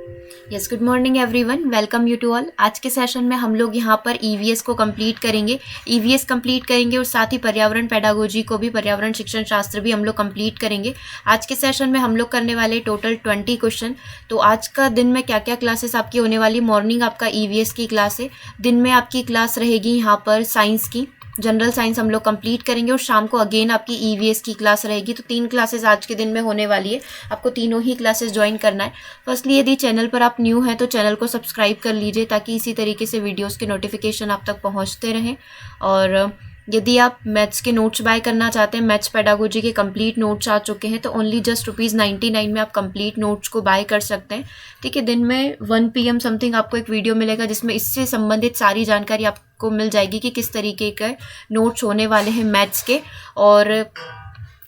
Yes, good morning everyone, welcome you to all. आज के session में हम लोग यहाँ पर ईवीएस को कंप्लीट करेंगे। ईवीएस कंप्लीट करेंगे और साथ ही पर्यावरण पेडागोजी को भी, पर्यावरण शिक्षण शास्त्र भी हम लोग कंप्लीट करेंगे। आज के सेशन में हम लोग करने वाले टोटल 20 क्वेश्चन। तो आज का दिन में क्या क्या क्लासेस आपकी होने वाली, मॉर्निंग आपका ईवीएस की क्लास है, दिन में आपकी क्लास रहेगी यहाँ पर साइंस की, जनरल साइंस हम लोग कंप्लीट करेंगे और शाम को अगेन आपकी ईवीएस की क्लास रहेगी। तो 3 क्लासेस आज के दिन में होने वाली है, आपको तीनों ही क्लासेस ज्वाइन करना है। फर्स्टली यदि चैनल पर आप न्यू हैं तो चैनल को सब्सक्राइब कर लीजिए ताकि इसी तरीके से वीडियोस के नोटिफिकेशन आप तक पहुंचते रहें। और यदि आप मैथ्स के नोट्स बाय करना चाहते हैं, मैथ्स पेडागोजी के कंप्लीट नोट्स आ चुके हैं, तो ओनली जस्ट ₹99 में आप कंप्लीट नोट्स को बाय कर सकते हैं। ठीक है, दिन में 1 PM समथिंग आपको एक वीडियो मिलेगा जिसमें इससे संबंधित सारी जानकारी आपको मिल जाएगी कि किस तरीके के नोट्स होने वाले हैं मैथ्स के। और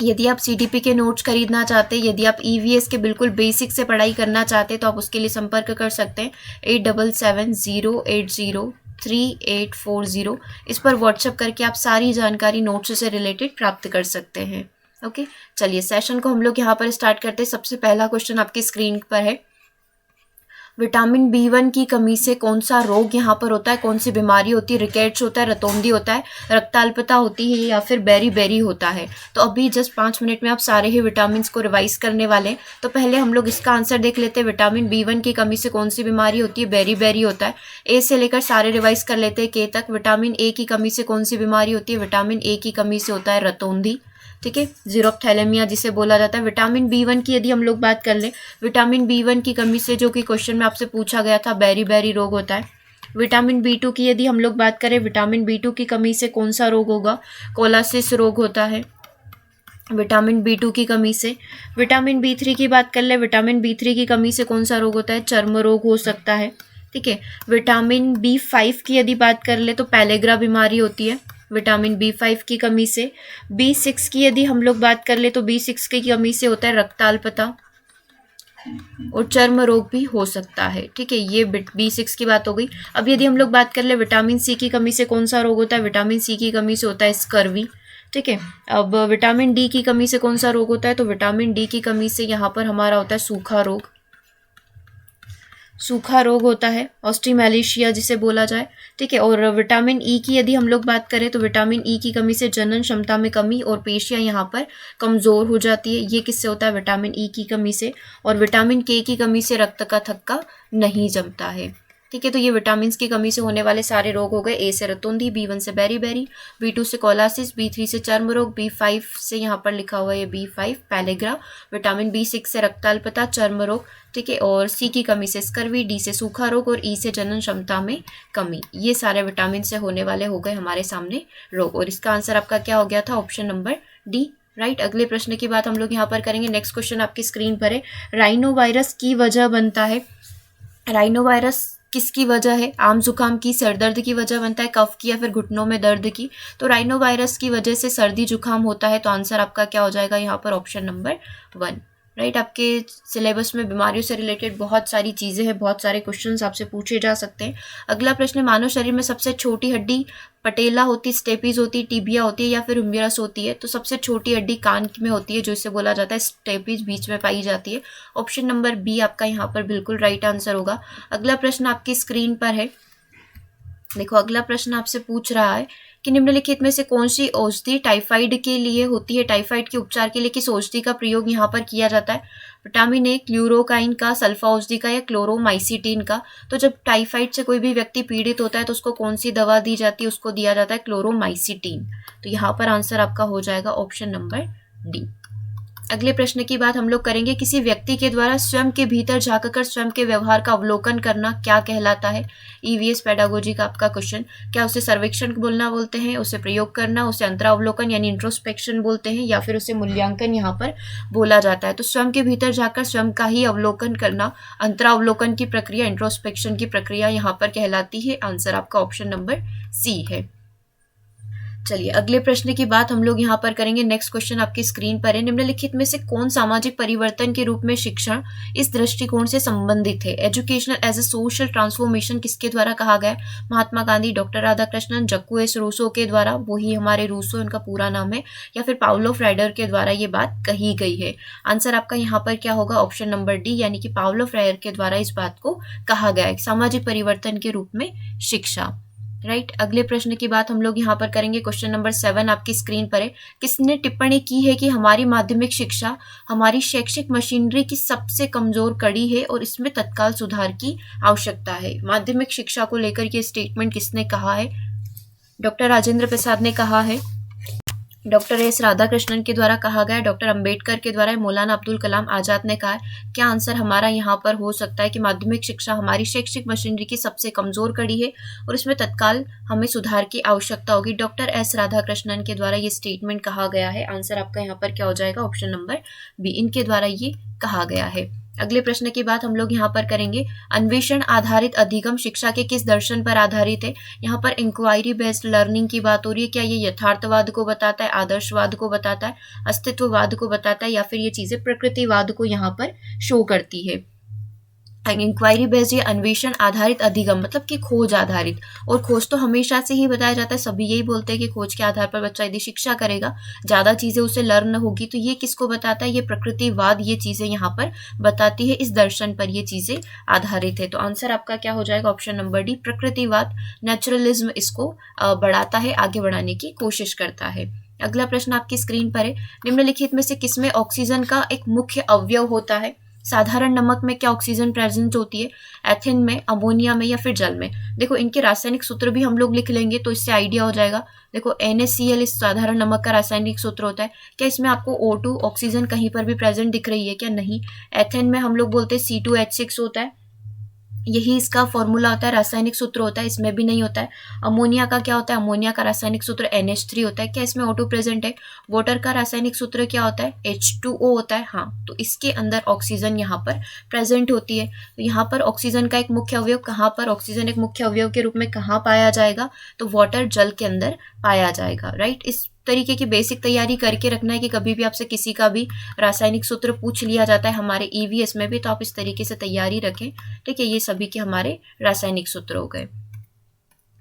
यदि आप CTP के नोट्स खरीदना चाहते हैं, यदि आप EVS के बिल्कुल बेसिक से पढ़ाई करना चाहते हैं, तो आप उसके लिए संपर्क कर सकते हैं 8770803840। इस पर व्हाट्सएप करके आप सारी जानकारी नोट्स से रिलेटेड प्राप्त कर सकते हैं। ओके, चलिए सेशन को हम लोग यहाँ पर स्टार्ट करते हैं। सबसे पहला क्वेश्चन आपकी स्क्रीन पर है, विटामिन B1 की कमी से कौन सा रोग यहाँ पर होता है, कौन सी बीमारी होती है? रिकेट्स होता है, रतौंधी होता है, रक्ताल्पता होती है, या फिर बेरी होता है? तो अभी जस्ट 5 मिनट में आप सारे ही विटामिन को रिवाइज करने वाले हैं। तो पहले हम लोग इसका आंसर देख लेते हैं। विटामिन B1 की कमी से कौन सी बीमारी होती है? बेरी होता है। ए से लेकर सारे रिवाइज कर लेते हैं के तक। विटामिन A की कमी से कौन सी बीमारी होती है? विटामिन A की कमी से होता है रतौंधी। ठीक है, जीरोप्थैलेमिया जिसे बोला जाता है। विटामिन B1 की यदि हम लोग बात कर लें, विटामिन B1 की कमी से, जो कि क्वेश्चन में आपसे पूछा गया था, बेरी रोग होता है। विटामिन B2 की यदि हम लोग बात करें, विटामिन B2 की कमी से कौन सा रोग होगा? कोलासिस रोग होता है विटामिन B2 की कमी से। विटामिन B3 की बात कर ले, विटामिन B3 की कमी से कौन सा रोग होता है? चर्म रोग हो सकता है। ठीक है, विटामिन B5 की यदि बात कर ले तो पैलेग्रा बीमारी होती है विटामिन B5 की कमी से। B6 की यदि हम लोग बात कर ले तो B6 की कमी से होता है रक्ताल्पता और चर्म रोग भी हो सकता है। ठीक है, ये B6 की बात हो गई। अब यदि हम लोग बात कर ले, विटामिन C की कमी से कौन सा रोग होता है? विटामिन C की कमी से होता है स्कर्वी। ठीक है, अब विटामिन D की कमी से कौन सा रोग होता है? तो विटामिन D की कमी से यहाँ पर हमारा होता है सूखा रोग होता है, ऑस्टिमैलिशिया जिसे बोला जाए। ठीक है, और विटामिन ई की यदि हम लोग बात करें तो विटामिन ई की कमी से जनन क्षमता में कमी और पेशियां यहाँ पर कमज़ोर हो जाती है। ये किससे होता है? विटामिन ई की कमी से। और विटामिन के की कमी से रक्त का थक्का नहीं जमता है। ठीक है, तो ये विटामिन की कमी से होने वाले सारे रोग हो गए। ए से रतौंधी, B1 से बेरी, B2 से कोलासिस, B3 से चर्म रोग, B5 से यहाँ पर लिखा हुआ है B5 पैलेग्रा, विटामिन B6 से रक्ताल्पता, चर्म रोग। ठीक है, और C की कमी से स्कर्वी, D से सूखा रोग और E से जनन क्षमता में कमी। ये सारे विटामिन से होने वाले हो गए हमारे सामने रोग। और इसका आंसर आपका क्या हो गया था? Option number D, right. अगले प्रश्न की बात हम लोग यहाँ पर करेंगे। नेक्स्ट क्वेश्चन आपकी स्क्रीन पर है, राइनो वायरस की वजह बनता है। राइनो वायरस किसकी वजह है? आम जुकाम की, सरदर्द की वजह बनता है, कफ की, या फिर घुटनों में दर्द की? तो राइनो वायरस की वजह से सर्दी जुकाम होता है। तो आंसर आपका क्या हो जाएगा यहाँ पर? Option number 1, right. आपके सिलेबस में बीमारियों से रिलेटेड बहुत सारी चीज़ें हैं, बहुत सारे क्वेश्चंस आपसे पूछे जा सकते हैं। अगला प्रश्न, मानव शरीर में सबसे छोटी हड्डी पटेला होती, स्टेपीज होती, टिबिया होती है, या फिर ह्यूमरस होती है? तो सबसे छोटी हड्डी कान में होती है, जो इसे बोला जाता है स्टेपीज, बीच में पाई जाती है। ऑप्शन नंबर बी आपका यहाँ पर बिल्कुल राइट आंसर होगा। अगला प्रश्न आपकी स्क्रीन पर है, देखो अगला प्रश्न आपसे पूछ रहा है कि निम्नलिखित में से कौन सी औषधि टाइफाइड के लिए होती है? टाइफाइड के उपचार के लिए किस औषधि का प्रयोग यहाँ पर किया जाता है? विटामिन ए, क्लोरोकाइन का, सल्फा औषधि का, या क्लोरोमाइसिटिन का? तो जब टाइफाइड से कोई भी व्यक्ति पीड़ित होता है तो उसको कौन सी दवा दी जाती है? उसको दिया जाता है क्लोरोमाइसिटिन। तो यहाँ पर आंसर आपका हो जाएगा ऑप्शन नंबर डी। अगले प्रश्न की बात हम लोग करेंगे, किसी व्यक्ति के द्वारा स्वयं के भीतर झांककर स्वयं के व्यवहार का अवलोकन करना क्या कहलाता है? ईवीएस पेडागोजी का आपका क्वेश्चन। क्या उसे सर्वेक्षण बोलना बोलते हैं, उसे प्रयोग करना, उसे अंतरावलोकन यानी इंट्रोस्पेक्शन बोलते हैं, या फिर उसे मूल्यांकन यहाँ पर बोला जाता है? तो स्वयं के भीतर जाकर स्वयं का ही अवलोकन करना, अंतरावलोकन की प्रक्रिया, इंट्रोस्पेक्शन की प्रक्रिया यहाँ पर कहलाती है। आंसर आपका ऑप्शन नंबर सी है। चलिए अगले प्रश्न की बात हम लोग यहाँ पर करेंगे। नेक्स्ट क्वेश्चन आपकी स्क्रीन पर है। निम्नलिखित में से कौन सामाजिक परिवर्तन के रूप में शिक्षण इस दृष्टिकोण से संबंधित है? Educational as a social transformation किसके द्वारा कहा गया है? महात्मा गांधी, डॉक्टर राधाकृष्णन, जक्कू एस रूसो के द्वारा, वही हमारे रूसो उनका पूरा नाम है, या फिर पाउलो फ्राइडर के द्वारा ये बात कही गई है? आंसर आपका यहाँ पर क्या होगा? ऑप्शन नंबर डी, यानी कि पाउलो फ्राइडर के द्वारा इस बात को कहा गया है, सामाजिक परिवर्तन के रूप में शिक्षा। राइट अगले प्रश्न की बात हम लोग यहाँ पर करेंगे। क्वेश्चन नंबर 7 आपकी स्क्रीन पर है। किसने टिप्पणी की है कि हमारी माध्यमिक शिक्षा हमारी शैक्षिक मशीनरी की सबसे कमजोर कड़ी है और इसमें तत्काल सुधार की आवश्यकता है? माध्यमिक शिक्षा को लेकर ये स्टेटमेंट किसने कहा है? डॉक्टर राजेंद्र प्रसाद ने कहा है, डॉक्टर एस राधाकृष्णन के द्वारा कहा गया, डॉक्टर अंबेडकर के द्वारा, मौलाना अब्दुल कलाम आजाद ने कहा है। क्या आंसर हमारा यहाँ पर हो सकता है कि माध्यमिक शिक्षा हमारी शैक्षिक मशीनरी की सबसे कमजोर कड़ी है और इसमें तत्काल हमें सुधार की आवश्यकता होगी? डॉक्टर एस राधाकृष्णन के द्वारा ये स्टेटमेंट कहा गया है। आंसर आपका यहाँ पर क्या हो जाएगा? ऑप्शन नंबर बी, इनके द्वारा ये कहा गया है। अगले प्रश्न की बात हम लोग यहाँ पर करेंगे। अन्वेषण आधारित अधिगम शिक्षा के किस दर्शन पर आधारित है? यहाँ पर इंक्वायरी बेस्ड लर्निंग की बात हो रही है। क्या ये यथार्थवाद को बताता है, आदर्शवाद को बताता है, अस्तित्ववाद को बताता है, या फिर ये चीजें प्रकृतिवाद को यहाँ पर शो करती है? इंक्वायरी बेस्ड या अन्वेषण आधारित अधिगम मतलब कि खोज आधारित, और खोज तो हमेशा से ही बताया जाता है, सभी यही बोलते हैं कि खोज के आधार पर बच्चा यदि शिक्षा करेगा, ज्यादा चीजें उसे लर्न होगी। तो ये किसको बताता है? ये प्रकृतिवाद ये चीजें यहाँ पर बताती है, इस दर्शन पर ये चीजें आधारित है। तो आंसर आपका क्या हो जाएगा? ऑप्शन नंबर डी, प्रकृतिवाद, नेचुरलिज्म इसको बढ़ाता है, आगे बढ़ाने की कोशिश करता है। अगला प्रश्न आपकी स्क्रीन पर है। निम्नलिखित में से किसमें ऑक्सीजन का एक मुख्य अवयव होता है? साधारण नमक में क्या ऑक्सीजन प्रेजेंट होती है? एथिन में, अमोनिया में, या फिर जल में? देखो इनके रासायनिक सूत्र भी हम लोग लिख लेंगे तो इससे आइडिया हो जाएगा। देखो NaCl इस साधारण नमक का रासायनिक सूत्र होता है। क्या इसमें आपको O2 ऑक्सीजन कहीं पर भी प्रेजेंट दिख रही है क्या? नहीं। एथिन में हम लोग बोलते हैं C2H6 होता है, यही इसका फॉर्मूला होता है, रासायनिक सूत्र होता है, इसमें भी नहीं होता है। अमोनिया का क्या होता है? अमोनिया का रासायनिक सूत्र NH3 होता है। क्या इसमें O2 प्रेजेंट है? वाटर का रासायनिक सूत्र क्या होता है? H2O होता है। हाँ, तो इसके अंदर ऑक्सीजन यहाँ पर प्रेजेंट होती है। तो यहाँ पर ऑक्सीजन का एक मुख्य अवयव कहाँ पर, ऑक्सीजन एक मुख्य अवयव के रूप में कहाँ पाया जाएगा? तो वाटर, जल के अंदर पाया जाएगा। राइट, इस तरीके की बेसिक तैयारी करके रखना है कि कभी भी आपसे किसी का भी रासायनिक सूत्र पूछ लिया जाता है हमारे EVS में भी, तो आप इस तरीके से तैयारी रखें। ठीक है, ये सभी के हमारे रासायनिक सूत्र हो गए।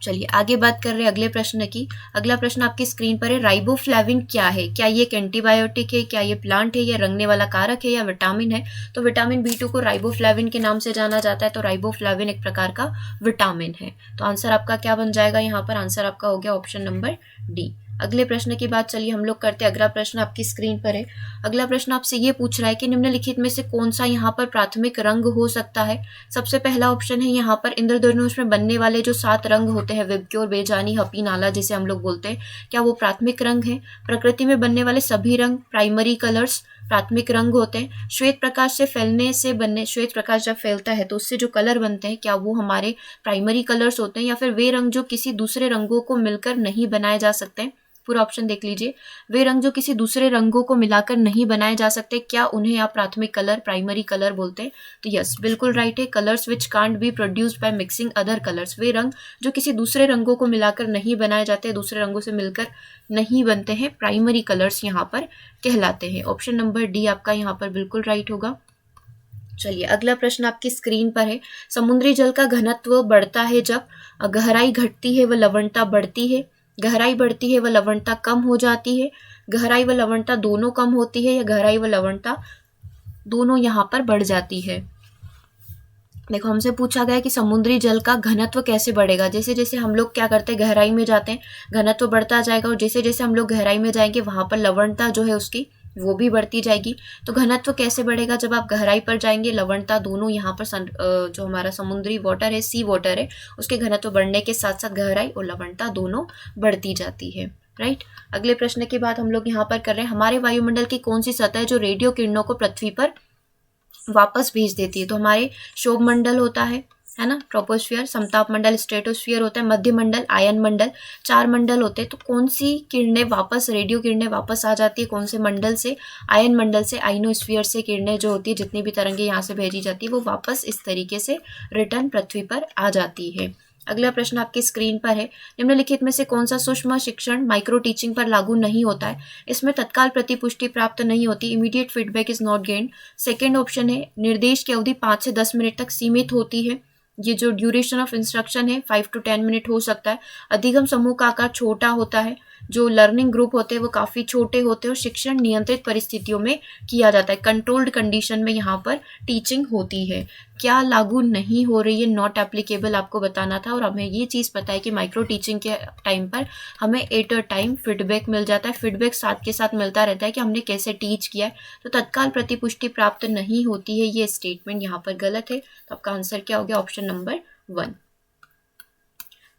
चलिए आगे बात कर रहे हैं अगले प्रश्न की। अगला प्रश्न आपकी स्क्रीन पर है। राइबोफ्लेविन क्या है? क्या ये एक एंटीबायोटिक है, क्या ये प्लांट है, या रंगने वाला कारक है, या विटामिन है? तो विटामिन B2 को राइबोफ्लेविन के नाम से जाना जाता है, तो राइबोफ्लेविन एक प्रकार का विटामिन है। तो आंसर आपका क्या बन जाएगा यहाँ पर? आंसर आपका हो गया ऑप्शन नंबर डी। अगले प्रश्न की बात चलिए हम लोग करते हैं। अगला प्रश्न आपकी स्क्रीन पर है। अगला प्रश्न आपसे ये पूछ रहा है कि निम्नलिखित में से कौन सा यहाँ पर प्राथमिक रंग हो सकता है? सबसे पहला ऑप्शन है यहाँ पर इंद्रधनुष में बनने वाले जो 7 रंग होते हैं, विबग्योर, बेजानी, हपी, नाला जिसे हम लोग बोलते हैं, क्या वो प्राथमिक रंग है? प्रकृति में बनने वाले सभी रंग प्राइमरी कलर्स प्राथमिक रंग होते हैं। श्वेत प्रकाश से फैलने से बनने, श्वेत प्रकाश जब फैलता है तो उससे जो कलर बनते हैं, क्या वो हमारे प्राइमरी कलर्स होते हैं, या फिर वे रंग जो किसी दूसरे रंगों को मिलकर नहीं बनाए जा सकते? पूरा ऑप्शन देख लीजिए। वे रंग जो किसी दूसरे रंगों को मिलाकर नहीं बनाए जा सकते, क्या उन्हें आप प्राथमिक कलर, प्राइमरी कलर बोलते हैं? तो यस, बिल्कुल राइट है। Colours which can't be produced by mixing other colours, वे रंग जो किसी दूसरे रंगों को मिलाकर नहीं बनाए जाते, दूसरे रंगों से मिलकर नहीं बनते हैं, प्राइमरी कलर्स यहाँ पर कहलाते हैं। ऑप्शन नंबर डी आपका यहाँ पर बिल्कुल राइट होगा। चलिए अगला प्रश्न आपकी स्क्रीन पर है। समुद्री जल का घनत्व बढ़ता है जब गहराई घटती है व लवणता बढ़ती है, गहराई बढ़ती है व लवणता कम हो जाती है, गहराई व लवणता दोनों कम होती है, या गहराई व लवणता दोनों यहाँ पर बढ़ जाती है? देखो हमसे पूछा गया कि समुद्री जल का घनत्व कैसे बढ़ेगा। जैसे जैसे हम लोग क्या करते हैं, गहराई में जाते हैं, घनत्व बढ़ता जाएगा, और जैसे जैसे हम लोग गहराई में जाएंगे वहां पर लवणता जो है उसकी वो भी बढ़ती जाएगी। तो घनत्व कैसे बढ़ेगा? जब आप गहराई पर जाएंगे, लवणता दोनों यहाँ पर जो हमारा समुद्री वाटर है, सी वाटर है, उसके घनत्व बढ़ने के साथ साथ गहराई और लवणता दोनों बढ़ती जाती है। राइट, अगले प्रश्न की बात हम लोग यहाँ पर कर रहे हैं। हमारे वायुमंडल की कौन सी सतह है जो रेडियो किरणों को पृथ्वी पर वापस भेज देती है? तो हमारे शोभ मंडल होता है ना, ट्रोपोस्फियर, समताप मंडल स्ट्रेटोस्फियर होता है, मध्य मंडल, आयन मंडल, 4 मंडल होते हैं। तो कौन सी किरणें वापस, रेडियो किरणें वापस आ जाती है कौन से मंडल से? आयन मंडल से, आइनोस्फीयर से किरणें जो होती है, जितनी भी तरंगें यहाँ से भेजी जाती है वो वापस इस तरीके से रिटर्न पृथ्वी पर आ जाती है। अगला प्रश्न आपकी स्क्रीन पर है, निम्नलिखित में से कौन सा सूक्ष्म शिक्षण माइक्रो टीचिंग पर लागू नहीं होता है? इसमें तत्काल प्रतिपुष्टि प्राप्त नहीं होती, immediate feedback is not gained. Second option है, निर्देश की अवधि 5 से 10 मिनट तक सीमित होती है। ये जो ड्यूरेशन ऑफ इंस्ट्रक्शन है 5 to 10 मिनट हो सकता है। अधिगम समूह का आकार छोटा होता है, जो लर्निंग ग्रुप होते हैं वो काफ़ी छोटे होते हैं और शिक्षण नियंत्रित परिस्थितियों में किया जाता है, कंट्रोल्ड कंडीशन में यहाँ पर टीचिंग होती है। क्या लागू नहीं हो रही है, नॉट एप्लीकेबल आपको बताना था। और हमें ये चीज़ पता है कि माइक्रो टीचिंग के टाइम पर हमें एट अ टाइम फीडबैक मिल जाता है, फीडबैक साथ के साथ मिलता रहता है कि हमने कैसे टीच किया है, तो तत्काल प्रतिपुष्टि प्राप्त नहीं होती है। ये स्टेटमेंट यहाँ पर गलत है, तो आपका आंसर क्या हो गया? Option number 1।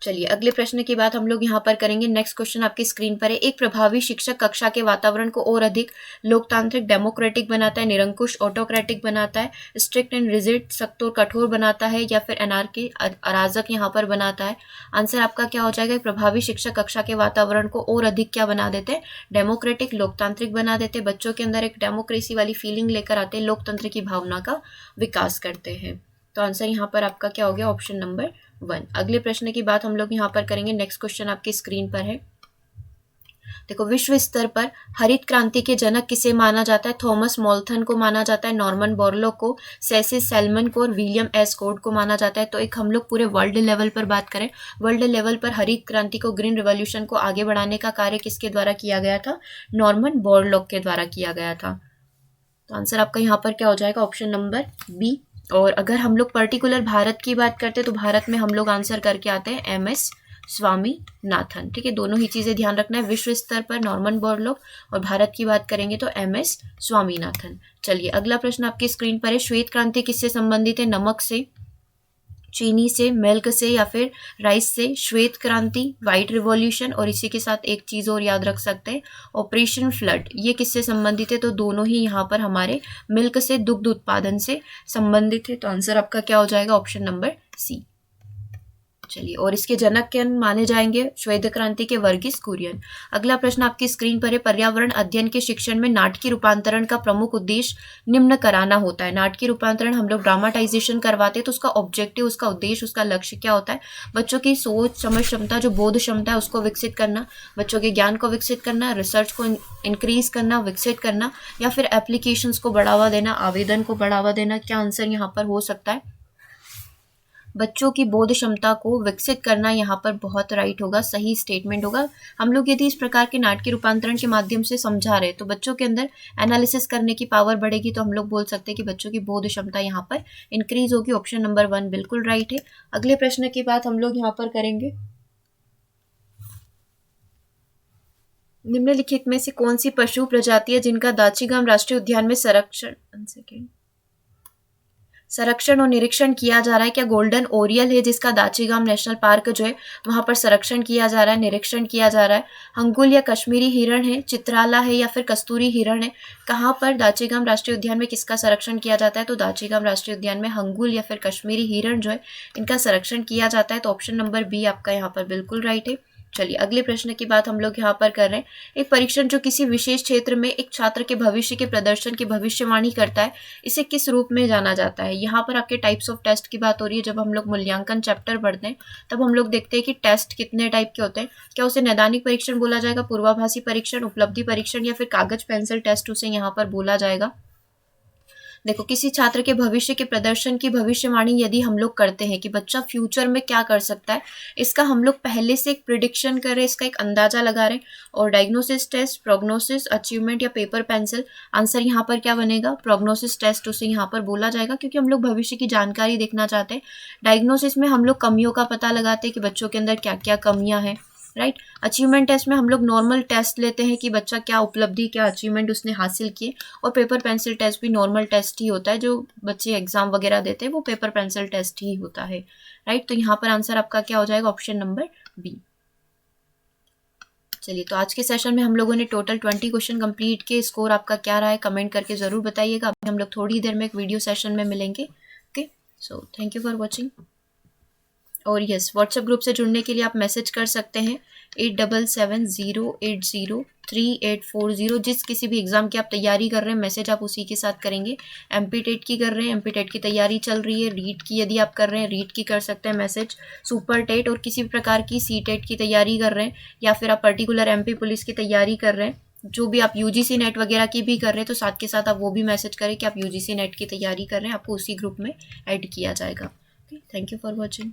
चलिए अगले प्रश्न की बात हम लोग यहाँ पर करेंगे। नेक्स्ट क्वेश्चन आपकी स्क्रीन पर है, एक प्रभावी शिक्षक कक्षा के वातावरण को और अधिक लोकतांत्रिक डेमोक्रेटिक बनाता है, निरंकुश ऑटोक्रेटिक बनाता है, स्ट्रिक्ट एंड रिजिड सख्त और कठोर बनाता है, या फिर एनार्की अराजक यहाँ पर बनाता है? आंसर आपका क्या हो जाएगा? प्रभावी शिक्षक कक्षा के वातावरण को और अधिक क्या बना देते हैं? डेमोक्रेटिक, लोकतांत्रिक बना देते, बच्चों के अंदर एक डेमोक्रेसी वाली फीलिंग लेकर आते हैं, लोकतंत्र की भावना का विकास करते हैं। तो आंसर यहाँ पर आपका क्या हो गया? Option number 1। अगले प्रश्न की बात हम लोग यहाँ पर करेंगे। नेक्स्ट क्वेश्चन आपकी स्क्रीन पर है, देखो, विश्व स्तर पर हरित क्रांति के जनक किसे माना जाता है? थॉमस मॉल्थन को माना जाता है, नॉर्मन बोरलॉग को, सेसिल सैलमन को और विलियम एस कोड को माना जाता है। तो एक हम लोग पूरे वर्ल्ड लेवल पर बात करें, वर्ल्ड लेवल पर हरित क्रांति को, ग्रीन रिवॉल्यूशन को आगे बढ़ाने का कार्य किसके द्वारा किया गया था? नॉर्मन बोरलॉग के द्वारा किया गया था। तो आंसर आपका यहाँ पर क्या हो जाएगा? Option number B. और अगर हम लोग पर्टिकुलर भारत की बात करते हैं तो भारत में हम लोग आंसर करके आते हैं एम.एस. स्वामीनाथन। ठीक है, दोनों ही चीज़ें ध्यान रखना है, विश्व स्तर पर नॉर्मन बोरलॉग और भारत की बात करेंगे तो एम.एस. स्वामीनाथन। चलिए अगला प्रश्न आपकी स्क्रीन पर है, श्वेत क्रांति किससे संबंधित है? नमक से, चीनी से, मिल्क से या फिर राइस से? श्वेत क्रांति, व्हाइट रिवॉल्यूशन, और इसी के साथ एक चीज़ और याद रख सकते हैं, ऑपरेशन फ्लड, ये किससे संबंधित है? तो दोनों ही यहाँ पर हमारे मिल्क से, दुग्ध उत्पादन से संबंधित है। तो आंसर आपका क्या हो जाएगा? Option number C. चलिए, और इसके जनक क्या माने जाएंगे? श्वेत क्रांति के वर्गीस कुरियन। अगला प्रश्न आपकी स्क्रीन पर है, पर्यावरण अध्ययन के शिक्षण में नाटकीय रूपांतरण का प्रमुख उद्देश्य निम्न कराना होता है। नाटकीय रूपांतरण हम लोग ड्रामाटाइजेशन करवाते हैं, तो उसका ऑब्जेक्टिव, उसका उद्देश्य, उसका लक्ष्य क्या होता है? बच्चों की सोच समझ क्षमता, जो बोध क्षमता है, उसको विकसित करना, बच्चों के ज्ञान को विकसित करना, रिसर्च को इंक्रीज करना, विकसित करना, या फिर एप्लीकेशंस को बढ़ावा देना, आवेदन को बढ़ावा देना। क्या आंसर यहाँ पर हो सकता है? बच्चों की बोध क्षमता को विकसित करना यहाँ पर बहुत राइट होगा, सही स्टेटमेंट होगा। हम लोग यदि इस प्रकार के नाटकीय रूपांतरण के माध्यम से समझा रहे तो बच्चों के अंदर एनालिसिस करने की पावर बढ़ेगी, तो हम लोग बोल सकते हैं कि बच्चों की बोध क्षमता यहाँ पर इंक्रीज होगी। ऑप्शन नंबर 1 बिल्कुल राइट है। अगले प्रश्न की बात हम लोग यहाँ पर करेंगे, निम्नलिखित में से कौन सी पशु प्रजाति है जिनका दाचीगाम राष्ट्रीय उद्यान में संरक्षण और निरीक्षण किया जा रहा है? क्या गोल्डन ओरियल है जिसका दाचीगाम नेशनल पार्क जो है वहां पर संरक्षण किया जा रहा है, निरीक्षण किया जा रहा है? हंगुल या कश्मीरी हिरण है, चित्राला है या फिर कस्तूरी हिरण है? कहाँ पर दाचीगाम राष्ट्रीय उद्यान में किसका संरक्षण किया जाता है? तो दाचीगाम राष्ट्रीय उद्यान में हंगुल या फिर कश्मीरी हिरण जो है इनका संरक्षण किया जाता है। तो ऑप्शन नंबर बी आपका यहाँ पर बिल्कुल राइट है। चलिए अगले प्रश्न की बात हम लोग यहाँ पर कर रहे हैं, एक परीक्षण जो किसी विशेष क्षेत्र में एक छात्र के भविष्य के प्रदर्शन की भविष्यवाणी करता है, इसे किस रूप में जाना जाता है? यहाँ पर आपके टाइप्स ऑफ टेस्ट की बात हो रही है। जब हम लोग मूल्यांकन चैप्टर पढ़ते हैं तब हम लोग देखते हैं कि टेस्ट कितने टाइप के होते हैं। क्या उसे नैदानिक परीक्षण बोला जाएगा, पूर्वाभासी परीक्षण, उपलब्धि परीक्षण, या फिर कागज पेंसिल टेस्ट उसे यहाँ पर बोला जाएगा? देखो, किसी छात्र के भविष्य के प्रदर्शन की भविष्यवाणी यदि हम लोग करते हैं कि बच्चा फ्यूचर में क्या कर सकता है, इसका हम लोग पहले से एक प्रिडिक्शन कर रहे हैं, इसका एक अंदाजा लगा रहे हैं। और डायग्नोसिस टेस्ट, प्रोग्नोसिस, अचीवमेंट या पेपर पेंसिल, आंसर यहाँ पर क्या बनेगा? प्रोग्नोसिस टेस्ट उसे यहाँ पर बोला जाएगा, क्योंकि हम लोग भविष्य की जानकारी देखना चाहते हैं। डायग्नोसिस में हम लोग कमियों का पता लगाते हैं कि बच्चों के अंदर क्या क्या कमियां हैं, राइट। अचीवमेंट टेस्ट में हम लोग नॉर्मल टेस्ट लेते हैं कि बच्चा क्या उपलब्धि, क्या अचीवमेंट उसने हासिल किए। और पेपर पेंसिल टेस्ट भी नॉर्मल टेस्ट ही होता है, जो बच्चे एग्जाम वगैरह देते हैं वो पेपर पेंसिल टेस्ट ही होता है, राइट। तो यहाँ पर आंसर आपका क्या हो जाएगा? Option number B. चलिए, तो आज के सेशन में हम लोगों ने टोटल 20 क्वेश्चन कंप्लीट किए। स्कोर आपका क्या रहा है कमेंट करके ज़रूर बताइएगा। अभी हम लोग थोड़ी देर में एक वीडियो सेशन में मिलेंगे। Okay, so thank you for watching. और यस, व्हाट्सएप ग्रुप से जुड़ने के लिए आप मैसेज कर सकते हैं 8770803840। जिस किसी भी एग्ज़ाम की आप तैयारी कर रहे हैं मैसेज आप उसी के साथ करेंगे। एमपी टेट की कर रहे हैं, एमपी टेट की तैयारी चल रही है, रीट की यदि आप कर रहे हैं रीट की कर सकते हैं मैसेज, सुपर टेट और किसी भी प्रकार की सी टेट की तैयारी कर रहे हैं, या फिर आप पर्टिकुलर एमपी पुलिस की तैयारी कर रहे हैं, जो भी आप यूजीसी नेट वगैरह की भी कर रहे हैं, तो साथ के साथ आप वो भी मैसेज करें कि आप यूजीसी नेट की तैयारी कर रहे हैं, आपको उसी ग्रुप में ऐड किया जाएगा। Thank you for watching.